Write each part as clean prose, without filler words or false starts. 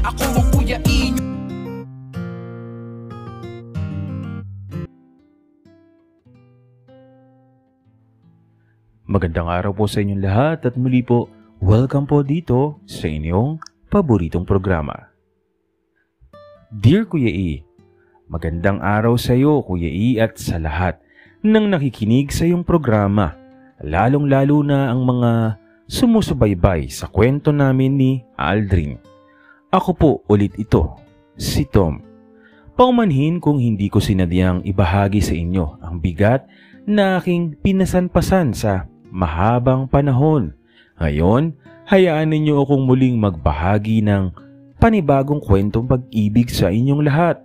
Ako ang Kuya E. Magandang araw po sa inyong lahat at muli po, welcome po dito sa inyong paboritong programa. Dear Kuya E, magandang araw sa iyo Kuya E at sa lahat ng nakikinig sa iyong programa, lalong-lalo na ang mga sumusubaybay sa kwento namin ni Aldrin. Ako po ulit ito, si Tom. Paumanhin kung hindi ko sinadyang ibahagi sa inyo ang bigat na aking pinasanpasan sa mahabang panahon. Ngayon, hayaan ninyo akong muling magbahagi ng panibagong kwentong pag-ibig sa inyong lahat.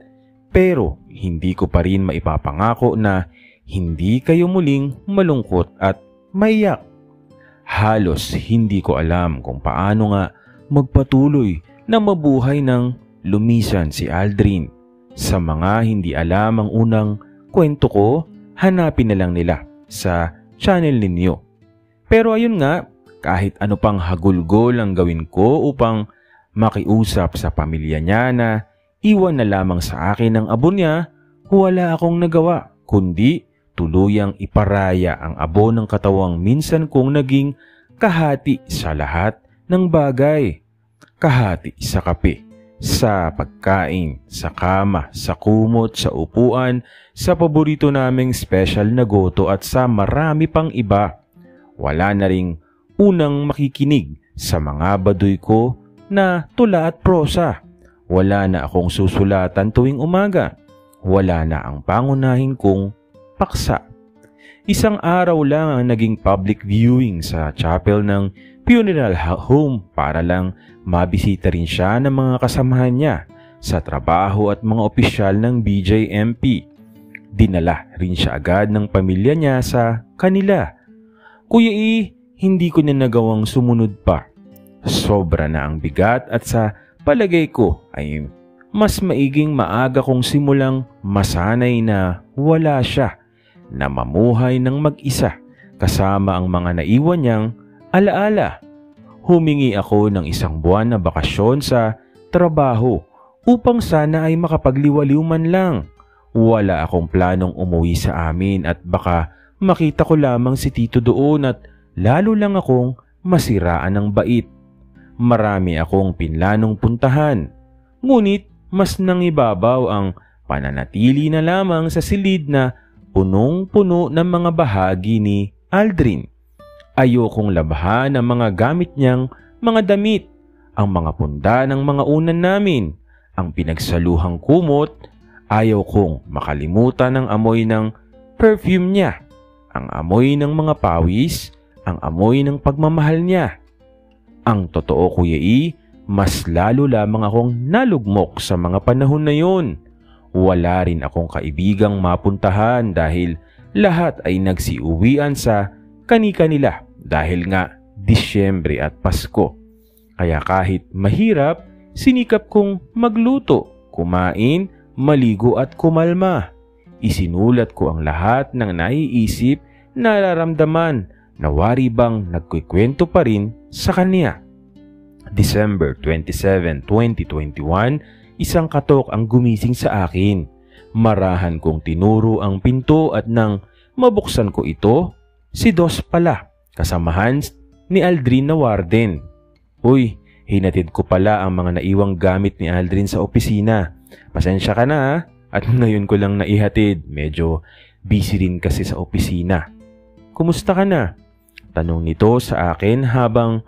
Pero hindi ko pa rin maipapangako na hindi kayo muling malungkot at maiyak. Halos hindi ko alam kung paano nga magpatuloy na mabuhay ng lumisan si Aldrin. Sa mga hindi alam ang unang kwento ko, hanapin na lang nila sa channel ninyo. Pero ayun nga, kahit ano pang hagulgol ang gawin ko upang makiusap sa pamilya niya na iwan na lamang sa akin ang abo niya, wala akong nagawa, kundi tuluyang iparaya ang abo ng katawang minsan kong naging kahati sa lahat ng bagay. Kahati sa kape, sa pagkain, sa kama, sa kumot, sa upuan, sa paborito naming special na goto at sa marami pang iba. Wala na ring unang makikinig sa mga baduy ko na tula at prosa. Wala na akong susulatan tuwing umaga. Wala na ang pangunahin kong paksa. Isang araw lang ang naging public viewing sa chapel ng funeral home para lang mabisita rin siya ng mga kasamahan niya sa trabaho at mga opisyal ng BJMP. Dinala rin siya agad ng pamilya niya sa kanila. Kuya E, hindi ko na nagawang sumunod pa. Sobra na ang bigat at sa palagay ko ay mas maiging maaga kong simulang masanay na wala siya, na mamuhay ng mag-isa kasama ang mga naiwan niyang alaala. Humingi ako ng 1 buwan na bakasyon sa trabaho upang sana ay makapagliwaliw man lang. Wala akong planong umuwi sa amin at baka makita ko lamang si Tito doon at lalo lang akong masiraan ng bait. Marami akong pinlanong puntahan, ngunit mas nangibabaw ang pananatili na lamang sa silid na punong-puno ng mga bahagi ni Aldrin. Ayokong labhan ang mga gamit niyang mga damit, ang mga punda ng mga unan namin, ang pinagsaluhang kumot. Ayaw kong makalimutan ang amoy ng perfume niya, ang amoy ng mga pawis, ang amoy ng pagmamahal niya. Ang totoo Kuya E, mas lalo lamang akong nalugmok sa mga panahon na yun. Wala rin akong kaibigang mapuntahan dahil lahat ay nagsiuwian sa kani-kanila dahil nga Disyembre at Pasko. Kaya kahit mahirap, sinikap kong magluto, kumain, maligo at kumalma. Isinulat ko ang lahat ng naiisip, nararamdaman, na wari bang nagkukwento pa rin sa kanya. December 27, 2021, isang katok ang gumising sa akin. Marahan kong tinuro ang pinto at nang mabuksan ko ito, si Dos pala, kasamahan ni Aldrin na warden. Uy, hinatid ko pala ang mga naiwang gamit ni Aldrin sa opisina. Pasensya ka na ha? At ngayon ko lang naihatid. Medyo busy rin kasi sa opisina. Kumusta ka na? Tanong nito sa akin habang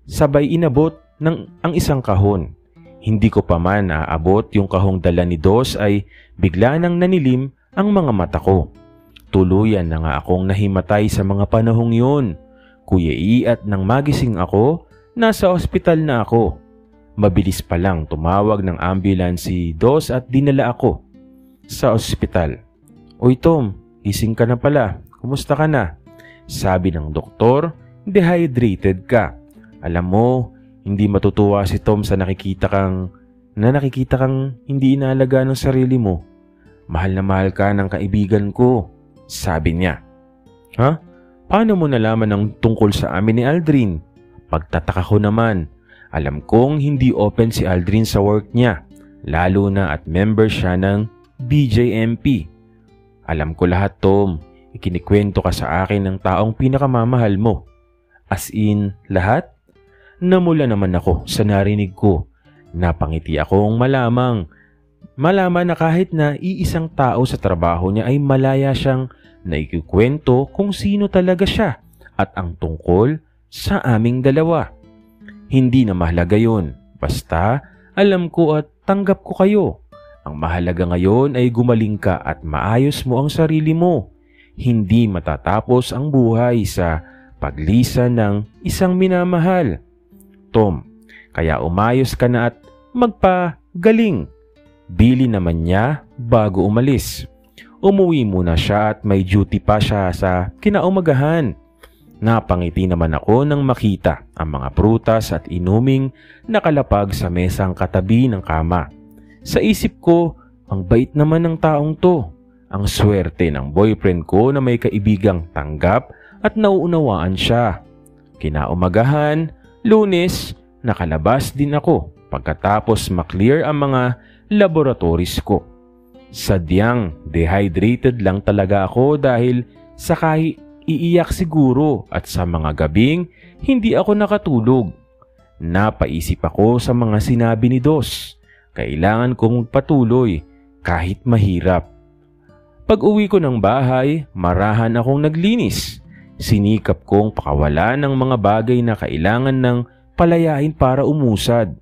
sabay inabot ang isang kahon. Hindi ko pa man aabot yung kahong dala ni Dos ay bigla nang nanilim ang mga mata ko. Tuluyan na nga akong nahimatay sa mga panahong yun. Kuya E, at nang magising ako, nasa ospital na ako. Mabilis pa lang tumawag ng ambulance si Dos at dinala ako sa ospital. Uy Tom, gising ka na pala. Kumusta ka na? Sabi ng doktor, dehydrated ka. Alam mo, hindi matutuwa si Tom sa nakikita kang hindi inaalaga ng sarili mo. Mahal na mahal ka ng kaibigan ko, sabi niya. Ha? Paano mo nalaman ang tungkol sa amin ni Aldrin? Pagtataka ko naman. Alam kong hindi open si Aldrin sa work niya, lalo na at member siya ng BJMP. Alam ko lahat, Tom. Ikinikwento ka sa akin ng taong pinakamamahal mo. As in, lahat? Namula naman ako sa narinig ko. Napangiti akong malaman na kahit na iisang tao sa trabaho niya ay malaya siyang naikikwento kung sino talaga siya at ang tungkol sa aming dalawa. Hindi na mahalaga yun. Basta alam ko at tanggap ko kayo. Ang mahalaga ngayon ay gumaling ka at maayos mo ang sarili mo. Hindi matatapos ang buhay sa paglisan ng isang minamahal. Tom, kaya umayos ka na at magpagaling. Bili naman niya bago umalis. Umuwi muna siya at may duty pa siya sa kinaumagahan. Napangiti naman ako nang makita ang mga prutas at inuming nakalapag sa mesang katabi ng kama. Sa isip ko, ang bait naman ng taong to. Ang swerte ng boyfriend ko na may kaibigang tanggap at nauunawaan siya. Kinaumagahan, Lunes, nakalabas din ako pagkatapos maklear ang mga laboratories ko. Sadyang dehydrated lang talaga ako dahil sa iiyak siguro at sa mga gabing hindi ako nakatulog. Napaisip ako sa mga sinabi ni Dos. Kailangan kong magpatuloy kahit mahirap. Pag-uwi ko ng bahay, marahan akong naglinis. Sinikap kong pakawalan ng mga bagay na kailangan ng palayain para umusad.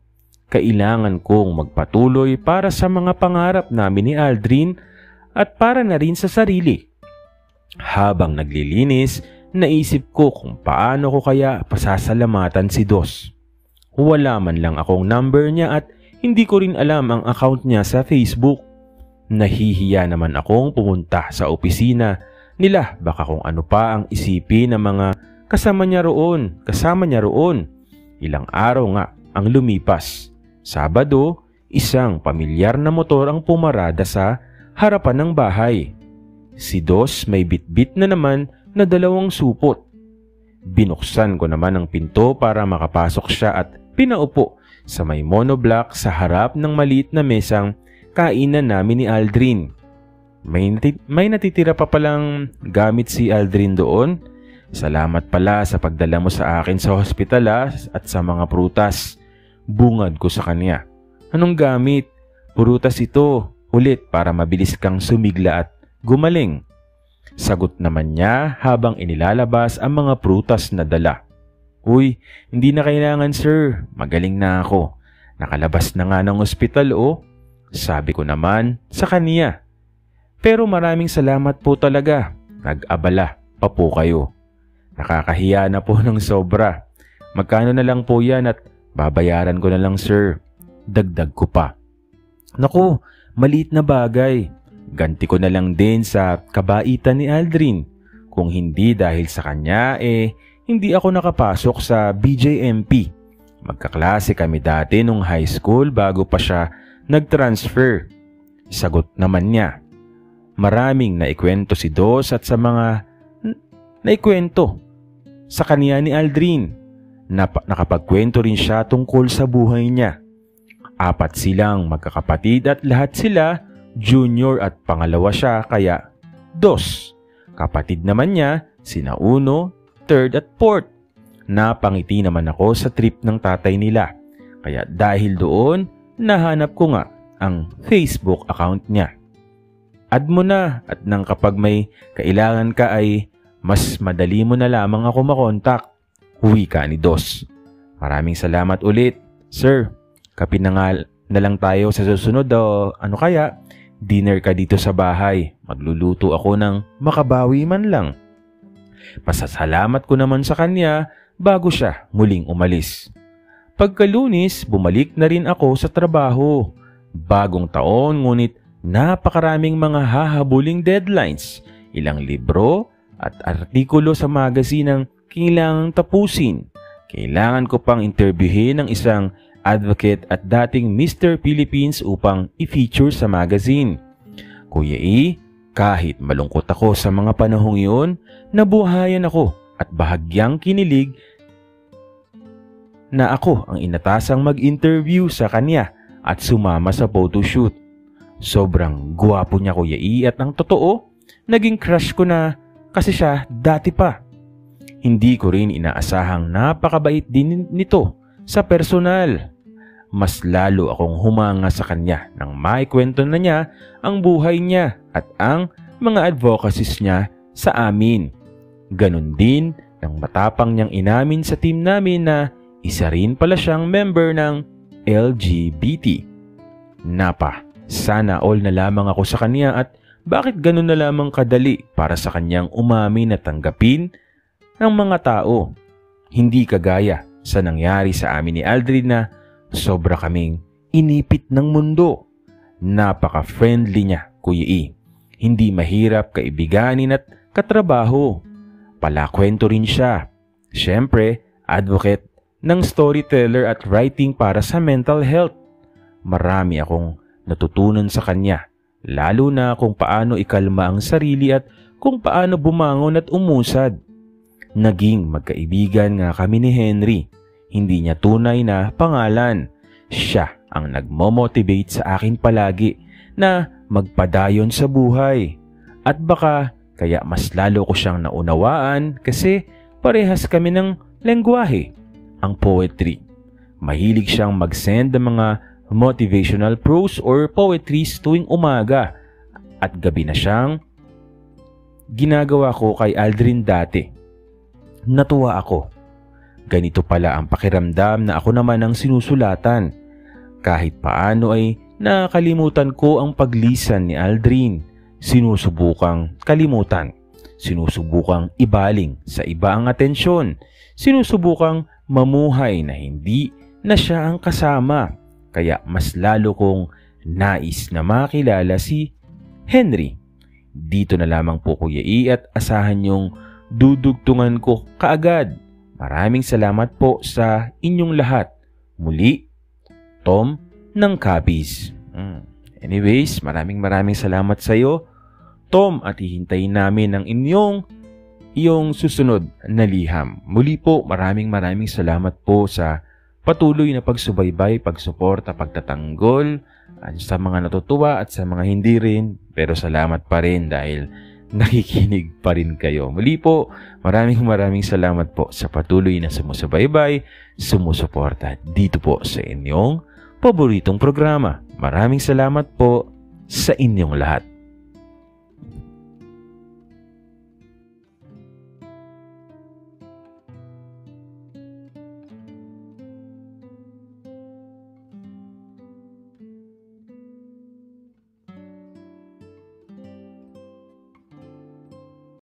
Kailangan kong magpatuloy para sa mga pangarap namin ni Aldrin at para na rin sa sarili. Habang naglilinis, naisip ko kung paano ko kaya pasasalamatan si Dos. Wala man lang akong number niya at hindi ko rin alam ang account niya sa Facebook. Nahihiya naman akong pumunta sa opisina nila baka kung ano pa ang isipin ng mga kasama niya roon. Ilang araw nga ang lumipas. Sabado, isang pamilyar na motor ang pumarada sa harapan ng bahay. Si Dos may bitbit na naman na 2 supot. Binuksan ko naman ang pinto para makapasok siya at pinaupo sa may monoblock sa harap ng maliit na mesang kainan namin ni Aldrin. May natitira pa palang gamit si Aldrin doon. Salamat pala sa pagdala mo sa akin sa hospital at sa mga prutas. Bungad ko sa kanya. Anong gamit? Prutas ito. Ulit para mabilis kang sumigla at gumaling. Sagot naman niya habang inilalabas ang mga prutas na dala. Uy, hindi na kailangan sir. Magaling na ako. Nakalabas na nga ng ospital Sabi ko naman sa kanya. Pero maraming salamat po talaga. Nag-abala pa po kayo. Nakakahiya na po ng sobra. Magkano na lang po yan at babayaran ko na lang sir. Dagdag ko pa. Naku, maliit na bagay. Ganti ko na lang din sa kabaitan ni Aldrin. Kung hindi dahil sa kanya hindi ako nakapasok sa BJMP. Magkaklase kami dati nung high school bago pa siya nag-transfer. Sagot naman niya. Maraming naikwento si Dos at sa mga naikwento sa kanya ni Aldrin. Nakapagkwento rin siya tungkol sa buhay niya. 4 silang magkakapatid at lahat sila junior at pangalawa siya kaya 2. Kapatid naman niya sina 1, 3rd at 4th. Napangiti naman ako sa trip ng tatay nila. Kaya dahil doon, nahanap ko nga ang Facebook account niya. Add mo na at nang kapag may kailangan ka ay mas madali mo na lamang ako makontak. Wika ni Dos. Maraming salamat ulit. Sir, kape na lang tayo sa susunod ano kaya? Dinner ka dito sa bahay. Magluluto ako ng makabawi man lang. Pasasalamat ko naman sa kanya bago siya muling umalis. Pagka-Lunes, bumalik na rin ako sa trabaho. Bagong taon ngunit napakaraming mga hahabuling deadlines, ilang libro at artikulo sa magazine ang kailangang tapusin. Kailangan ko pang interviewin ng isang advocate at dating Mr. Philippines upang i-feature sa magazine. Kuya kahit malungkot ako sa mga panahong iyon, nabuhayan ako at bahagyang kinilig na ako ang inatasang mag-interview sa kanya at sumama sa photoshoot. Sobrang gwapo niya Kuya E at ang totoo, naging crush ko na kasi siya dati pa. Hindi ko rin inaasahang napakabait din nito sa personal. Mas lalo akong humanga sa kanya nang maikwento na niya ang buhay niya at ang mga advocacies niya sa amin. Ganon din nang matapang niyang inamin sa team namin na isa rin pala siyang member ng LGBT. Sana all na lamang ako sa kanya at bakit ganon na lamang kadali para sa kanyang umamin at tanggapin ng mga tao. Hindi kagaya sa nangyari sa amin ni Aldrin na sobra kaming inipit ng mundo. Napaka-friendly niya, Kuya E. Hindi mahirap kaibiganin at katrabaho. Palakwento rin siya. Siyempre, advocate ng storyteller at writing para sa mental health. Marami akong natutunan sa kanya, lalo na kung paano ikalma ang sarili at kung paano bumangon at umusad. Naging magkaibigan nga kami ni Henry. Hindi niya tunay na pangalan. Siya ang nagmo-motivate sa akin palagi na magpadayon sa buhay. At baka kaya mas lalo ko siyang naunawaan kasi parehas kami ng lengguwahe, ang poetry. Mahilig siyang mag-send ng mga motivational prose or poetries tuwing umaga at gabi na siyang ginagawa ko kay Aldrin dati. Natuwa ako. Ganito pala ang pakiramdam na ako naman ang sinusulatan. Kahit paano ay nakalimutan ko ang paglisan ni Aldrin. Sinusubukang kalimutan. Sinusubukang ibaling sa iba ang atensyon. Sinusubukang mamuhay na hindi na siya ang kasama. Kaya mas lalo kong nais na makilala si Henry. Dito na lamang po Kuya E at asahan yung dudugtungan ko kaagad. Maraming salamat po sa inyong lahat. Muli, Tom ng Kabis. Anyways, maraming salamat sa iyo, Tom, at hihintayin namin ang iyong susunod na liham. Muli po, maraming salamat po sa patuloy na pagsubaybay, pagsuporta, pagtatanggol sa mga natutuwa at sa mga hindi rin. Pero salamat pa rin dahil nakikinig pa rin kayo. Muli po, maraming salamat po sa patuloy na sumusubaybay, sumusuporta dito po sa inyong paboritong programa. Maraming salamat po sa inyong lahat.